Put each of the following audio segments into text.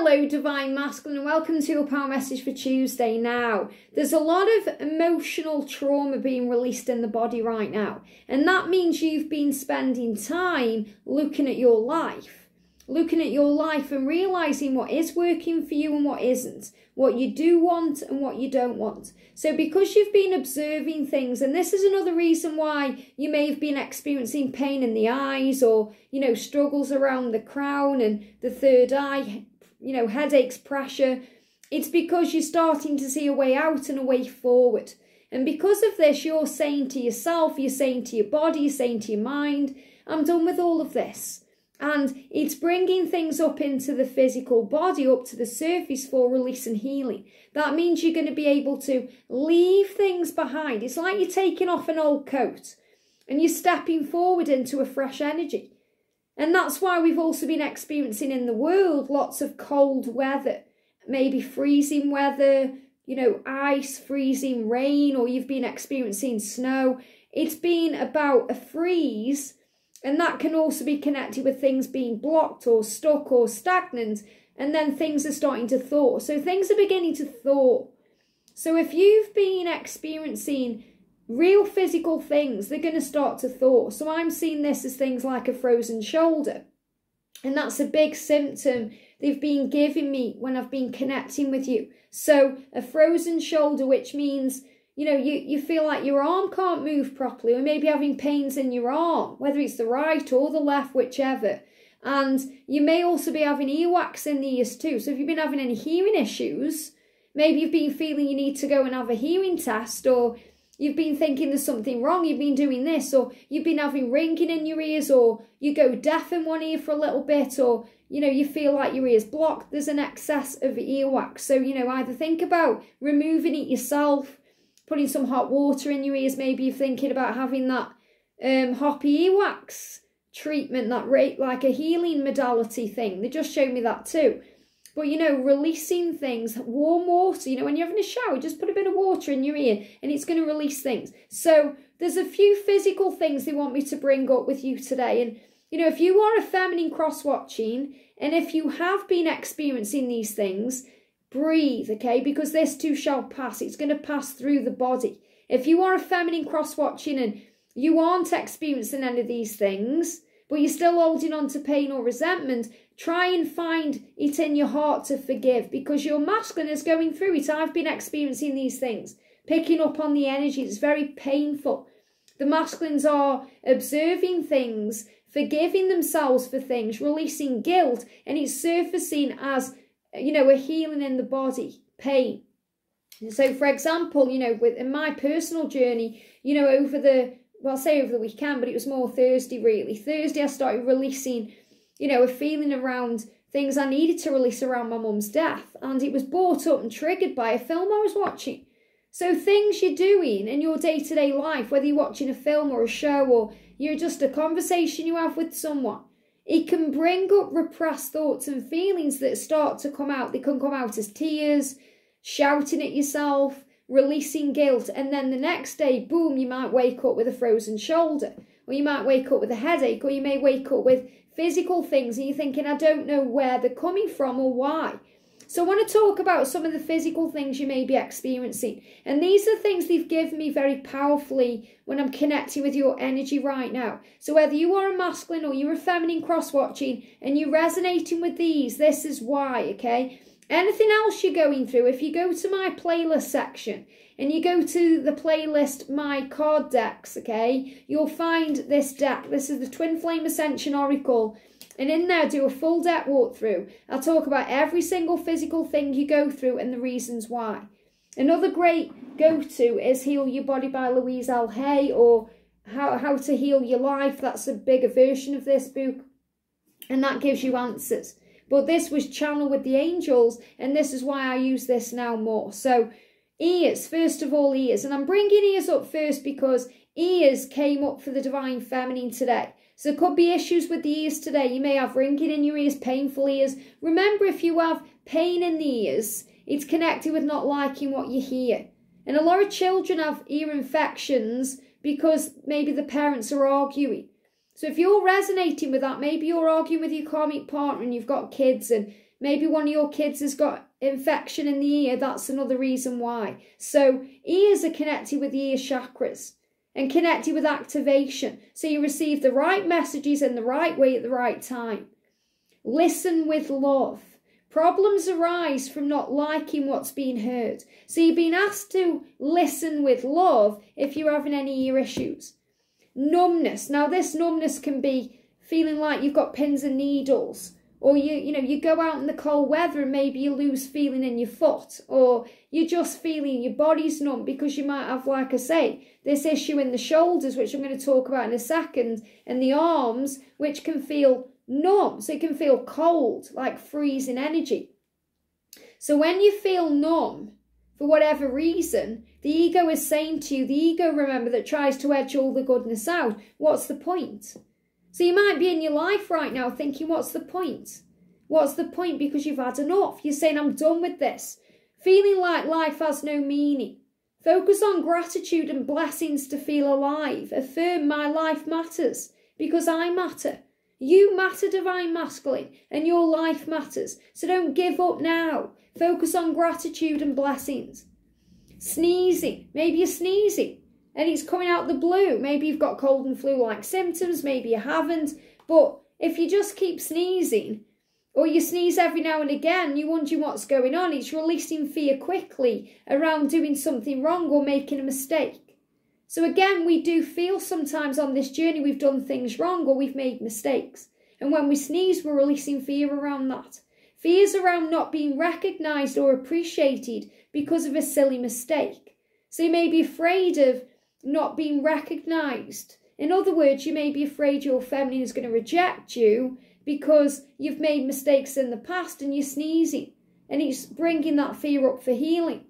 Hello, Divine Masculine, and welcome to your power message for Tuesday. Now, there's a lot of emotional trauma being released in the body right now, and that means you've been spending time looking at your life and realizing what is working for you and what isn't, what you do want and what you don't want. So because you've been observing things, and this is another reason why you may have been experiencing pain in the eyes, or, struggles around the crown and the third eye, headaches, pressure, it's because you're starting to see a way out and a way forward. And because of this, you're saying to yourself, you're saying to your body, you're saying to your mind, I'm done with all of this. And it's bringing things up into the physical body, up to the surface for release and healing. That means you're going to be able to leave things behind. It's like you're taking off an old coat and you're stepping forward into a fresh energy. And that's why we've also been experiencing in the world lots of cold weather, maybe freezing weather, ice, freezing rain, or you've been experiencing snow. It's been about a freeze, and that can also be connected with things being blocked or stuck or stagnant, and then things are starting to thaw. So things are beginning to thaw. So if you've been experiencing real physical things, they're going to start to thaw. So I'm seeing this as things like a frozen shoulder. And that's a big symptom they've been giving me when I've been connecting with you. So a frozen shoulder, which means, you feel like your arm can't move properly, or maybe having pains in your arm, whether it's the right or the left, whichever. And you may also be having earwax in the ears too. So if you've been having any hearing issues, maybe you've been feeling you need to go and have a hearing test, or you've been thinking there's something wrong, you've been doing this, or you've been having ringing in your ears, or you go deaf in one ear for a little bit, or, you feel like your ear's blocked, there's an excess of earwax. So, either think about removing it yourself, putting some hot water in your ears, maybe you're thinking about having that hoppy earwax treatment, that like a healing modality thing. They just showed me that too. But, releasing things, warm water, when you're having a shower, just put a bit of water in your ear and it's going to release things. So there's a few physical things they want me to bring up with you today. And, if you are a feminine cross-watching, and if you have been experiencing these things, breathe, okay? Because this too shall pass. It's going to pass through the body. If you are a feminine cross-watching and you aren't experiencing any of these things, but you're still holding on to pain or resentment, try and find it in your heart to forgive, because your masculine is going through it. I've been experiencing these things, picking up on the energy. It's very painful. The masculines are observing things, forgiving themselves for things, releasing guilt, and it's surfacing as, a healing in the body, pain. So, for example, in my personal journey, over the weekend, but it was more Thursday, really. Thursday, I started releasing, a feeling around things I needed to release around my mum's death. And it was brought up and triggered by a film I was watching. So things you're doing in your day-to-day life, whether you're watching a film or a show, or you're just a conversation you have with someone, it can bring up repressed thoughts and feelings that start to come out. They can come out as tears, shouting at yourself, releasing guilt, and then the next day, boom, you might wake up with a frozen shoulder, or you might wake up with a headache, or you may wake up with physical things and you're thinking, I don't know where they're coming from or why. So I want to talk about some of the physical things you may be experiencing. And these are things they've given me very powerfully when I'm connecting with your energy right now. So whether you are a masculine or you're a feminine cross-watching and you're resonating with these, this is why, okay? Anything else you're going through, if you go to my playlist section and you go to the playlist My Card Decks, okay, you'll find this deck. This is the Twin Flame Ascension Oracle. And in there, do a full deck walkthrough. I'll talk about every single physical thing you go through and the reasons why. Another great go-to is Heal Your Body by Louise L. Hay, or How to Heal Your Life. That's a bigger version of this book. And that gives you answers. But this was channeled with the angels, and this is why I use this now more. So ears, first of all, ears. And I'm bringing ears up first because ears came up for the Divine Feminine today. So there could be issues with the ears today. You may have ringing in your ears, painful ears. Remember, if you have pain in the ears, it's connected with not liking what you hear. And a lot of children have ear infections because maybe the parents are arguing. So if you're resonating with that, maybe you're arguing with your karmic partner and you've got kids and Maybe one of your kids has got infection in the ear. That's another reason why. So ears are connected with the ear chakras and connected with activation. So you receive the right messages in the right way at the right time. Listen with love. Problems arise from not liking what's being heard. So you're being asked to listen with love if you're having any ear issues. Numbness. Now this numbness can be feeling like you've got pins and needles. Or you go out in the cold weather and maybe you lose feeling in your foot. Or you're just feeling your body's numb because you might have, like I say, this issue in the shoulders, which I'm going to talk about in a second, and the arms, which can feel numb. So it can feel cold, like freezing energy. So when you feel numb, for whatever reason, the ego is saying to you, the ego, remember, that tries to edge all the goodness out, what's the point? So you might be in your life right now thinking, what's the point? What's the point? Because you've had enough. You're saying, I'm done with this. Feeling like life has no meaning. Focus on gratitude and blessings to feel alive. Affirm my life matters because I matter. You matter, Divine Masculine, and your life matters. So don't give up now. Focus on gratitude and blessings. Sneezing. Maybe you're sneezing and it's coming out the blue. Maybe you've got cold and flu-like symptoms. Maybe you haven't. But if you just keep sneezing, or you sneeze every now and again, you're wondering what's going on. It's releasing fear quickly around doing something wrong or making a mistake. So again, we do feel sometimes on this journey we've done things wrong or we've made mistakes. And when we sneeze, we're releasing fear around that. Fears around not being recognised or appreciated because of a silly mistake. So you may be afraid of not being recognised. In other words, you may be afraid your feminine is going to reject you because you've made mistakes in the past and you're sneezing. And it's bringing that fear up for healing.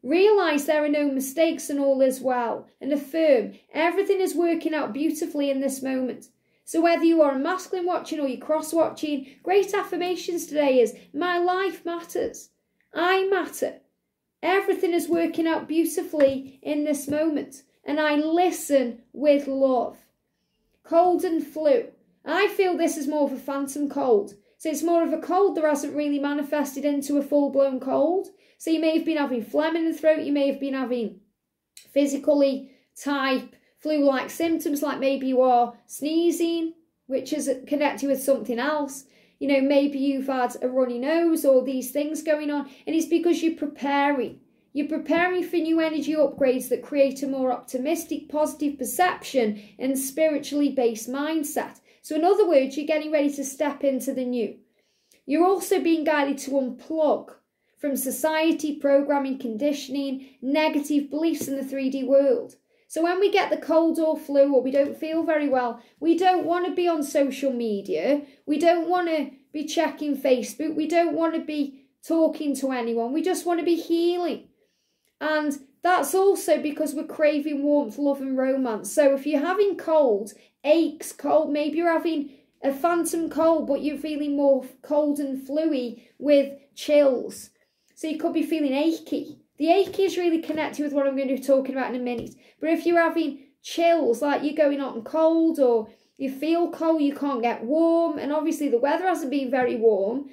Realise there are no mistakes and all is well. And affirm everything is working out beautifully in this moment. So whether you are a masculine watching or you're cross watching, great affirmations today is, my life matters. I matter. Everything is working out beautifully in this moment. And I listen with love. Cold and flu. I feel this is more of a phantom cold. So it's more of a cold that hasn't really manifested into a full-blown cold. So you may have been having phlegm in the throat. You may have been having physically type flu-like symptoms, like maybe you are sneezing, which is connected with something else. You know, maybe you've had a runny nose or these things going on. And it's because you're preparing. You're preparing for new energy upgrades that create a more optimistic, positive perception and spiritually based mindset. So in other words, you're getting ready to step into the new. You're also being guided to unplug from society, programming, conditioning, negative beliefs in the 3D world. So when we get the cold or flu or we don't feel very well, we don't want to be on social media. We don't want to be checking Facebook. We don't want to be talking to anyone. We just want to be healing. And that's also because we're craving warmth, love and romance. So if you're having cold, aches, cold, maybe you're having a phantom cold, but you're feeling more cold and fluey with chills. So you could be feeling achy. The achy is really connected with what I'm going to be talking about in a minute. But if you're having chills, like you're going hot and cold, or you feel cold, you can't get warm, and obviously the weather hasn't been very warm,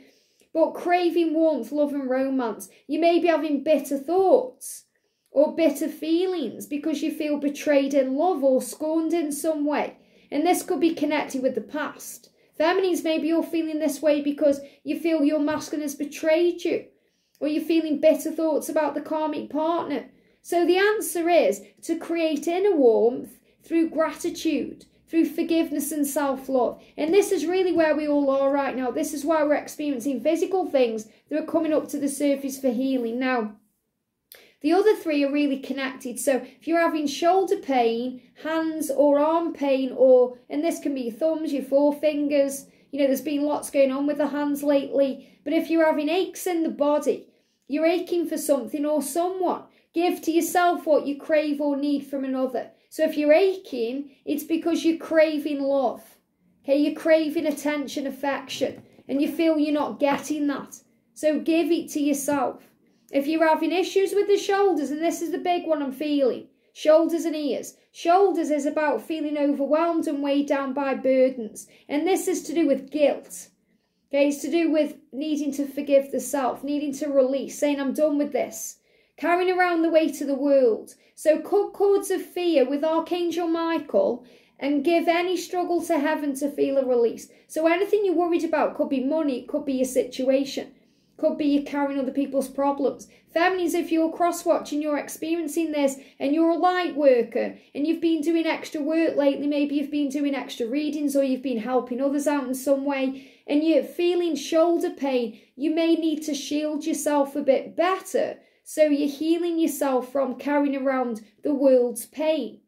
but craving warmth, love and romance, you may be having bitter thoughts or bitter feelings because you feel betrayed in love or scorned in some way. And this could be connected with the past. Feminines, maybe you're feeling this way because you feel your masculine has betrayed you, or you're feeling bitter thoughts about the karmic partner. So the answer is to create inner warmth through gratitude, through forgiveness and self-love. And this is really where we all are right now. This is why we're experiencing physical things that are coming up to the surface for healing. Now, the other three are really connected. So if you're having shoulder pain, hands or arm pain, or, and this can be your thumbs, your forefingers, you know, there's been lots going on with the hands lately. But if you're having aches in the body, you're aching for something or someone, give to yourself what you crave or need from another. So if you're aching, it's because you're craving love. Okay, you're craving attention, affection, and you feel you're not getting that. So give it to yourself. If you're having issues with the shoulders, and this is the big one I'm feeling, shoulders and ears. Shoulders is about feeling overwhelmed and weighed down by burdens. And this is to do with guilt. Okay, it's to do with needing to forgive the self, needing to release, saying I'm done with this, carrying around the weight of the world. So cut cords of fear with Archangel Michael and give any struggle to heaven to feel a release. So anything you're worried about, could be money, it could be your situation, could be you carrying other people's problems. Feminines, if you're cross-watching, you're experiencing this and you're a light worker and you've been doing extra work lately, maybe you've been doing extra readings or you've been helping others out in some way and you're feeling shoulder pain, you may need to shield yourself a bit better so you're healing yourself from carrying around the world's pain.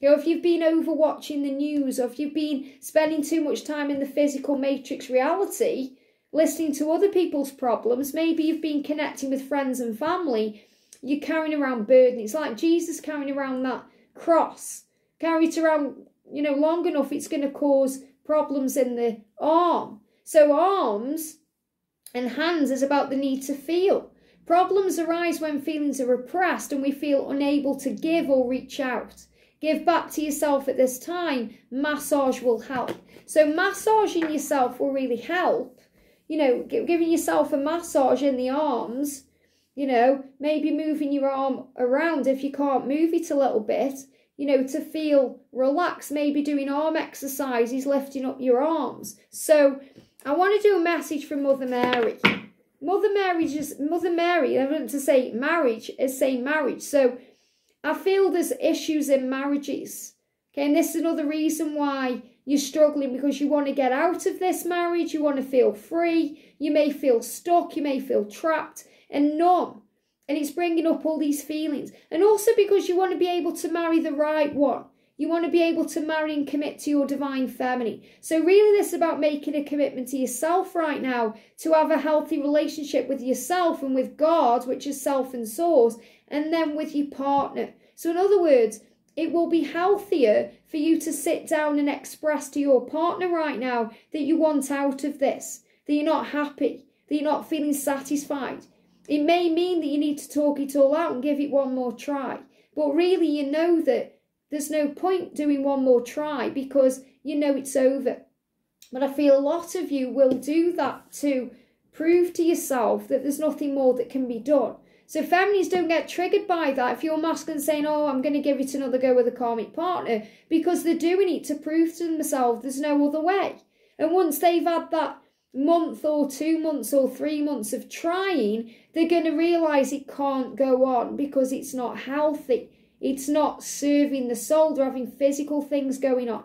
You know, if you've been overwatching the news or if you've been spending too much time in the physical matrix reality, listening to other people's problems, maybe you've been connecting with friends and family, you're carrying around burden. It's like Jesus carrying around that cross. Carry it around, you know, long enough, it's going to cause problems in the arm. So arms and hands is about the need to feel. Problems arise when feelings are repressed and we feel unable to give or reach out. Give back to yourself at this time. Massage will help. So massaging yourself will really help. You know, giving yourself a massage in the arms, you know, maybe moving your arm around if you can't move it a little bit, you know, to feel relaxed, maybe doing arm exercises, lifting up your arms. So I want to do a message from Mother Mary. Mother Mary, I want to say marriage is saying marriage. So I feel there's issues in marriages. Okay, and this is another reason why you're struggling, because you want to get out of this marriage, you want to feel free, you may feel stuck, you may feel trapped and numb. And it's bringing up all these feelings. And also because you want to be able to marry the right one. You want to be able to marry and commit to your divine feminine. So really this is about making a commitment to yourself right now, to have a healthy relationship with yourself and with God, which is self and source, and then with your partner. So in other words, it will be healthier for you to sit down and express to your partner right now that you want out of this, that you're not happy, that you're not feeling satisfied. It may mean that you need to talk it all out and give it one more try. But really you know that there's no point doing one more try because you know it's over. But I feel a lot of you will do that to prove to yourself that there's nothing more that can be done. So feminines, don't get triggered by that if you're masculine saying, oh, I'm going to give it another go with a karmic partner, because they're doing it to prove to themselves there's no other way. And once they've had that month or 2 months or 3 months of trying, they're going to realise it can't go on because it's not healthy. It's not serving the soul. They're having physical things going on.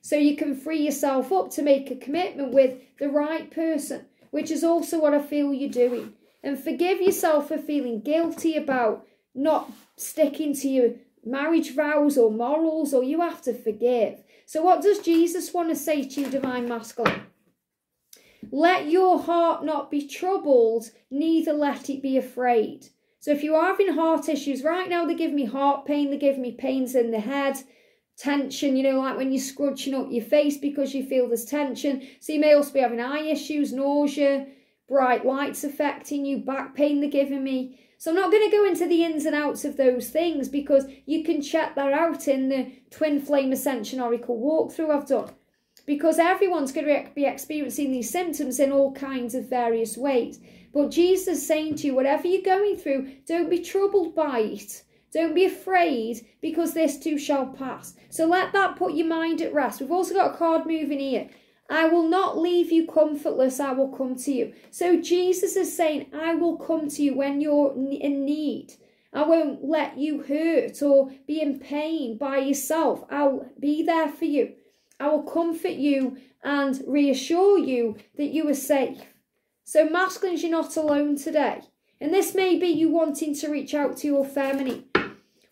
So you can free yourself up to make a commitment with the right person, which is also what I feel you're doing. And forgive yourself for feeling guilty about not sticking to your marriage vows or morals, or you have to forgive. So what does Jesus want to say to you, Divine Masculine? Let your heart not be troubled, neither let it be afraid. So if you are having heart issues, right now they give me heart pain, they give me pains in the head, tension, you know, like when you're scrunching up your face because you feel there's tension. So you may also be having eye issues, nausea, bright lights affecting you, back pain they're giving me. So I'm not going to go into the ins and outs of those things because you can check that out in the Twin Flame Ascension Oracle walkthrough I've done. Because everyone's going to be experiencing these symptoms in all kinds of various ways. But Jesus is saying to you, whatever you're going through, don't be troubled by it. Don't be afraid, because this too shall pass. So let that put your mind at rest. We've also got a card moving here. I will not leave you comfortless, I will come to you. So Jesus is saying, I will come to you when you're in need. I won't let you hurt or be in pain by yourself. I'll be there for you. I will comfort you and reassure you that you are safe. So masculines, you're not alone today. And this may be you wanting to reach out to your feminine.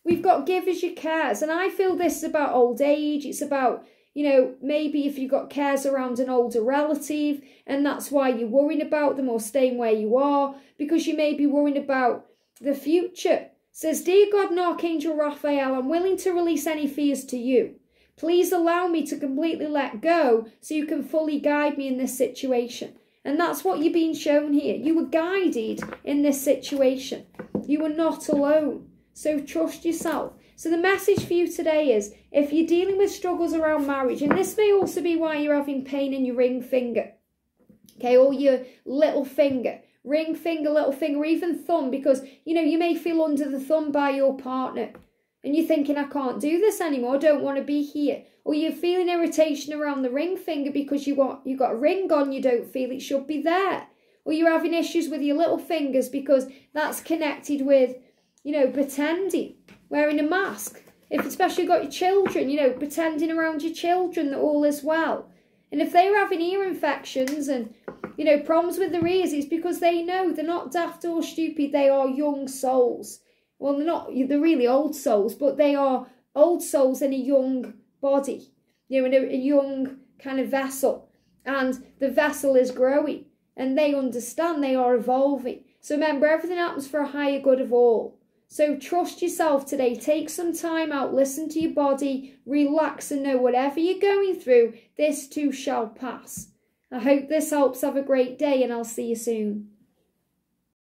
We've got give as you cares. And I feel this is about old age. It's about, you know, maybe if you've got cares around an older relative and that's why you're worrying about them or staying where you are, because you may be worrying about the future. It says, Dear God and Archangel Raphael, I'm willing to release any fears to you. Please allow me to completely let go so you can fully guide me in this situation. And that's what you're being shown here. You were guided in this situation. You were not alone. So trust yourself. So the message for you today is, if you're dealing with struggles around marriage, and this may also be why you're having pain in your ring finger, Okay, or your little finger, ring finger, little finger, or even thumb, because, you know, you may feel under the thumb by your partner and you're thinking, I can't do this anymore, I don't want to be here. Or you're feeling irritation around the ring finger because you got a ring on, you don't feel it should be there. Or you're having issues with your little fingers because that's connected with, you know, pretending, wearing a mask. If especially you've got your children, you know, pretending around your children that all is well. And if they're having ear infections and, you know, problems with their ears, it's because they know they're not daft or stupid, they are young souls. Well, they're really old souls, but they are old souls in a young body, you know, in a young kind of vessel. And the vessel is growing and they understand they are evolving. So remember, everything happens for a higher good of all. So trust yourself today. Take some time out, listen to your body, relax, and know whatever you're going through, this too shall pass. I hope this helps. Have a great day and I'll see you soon.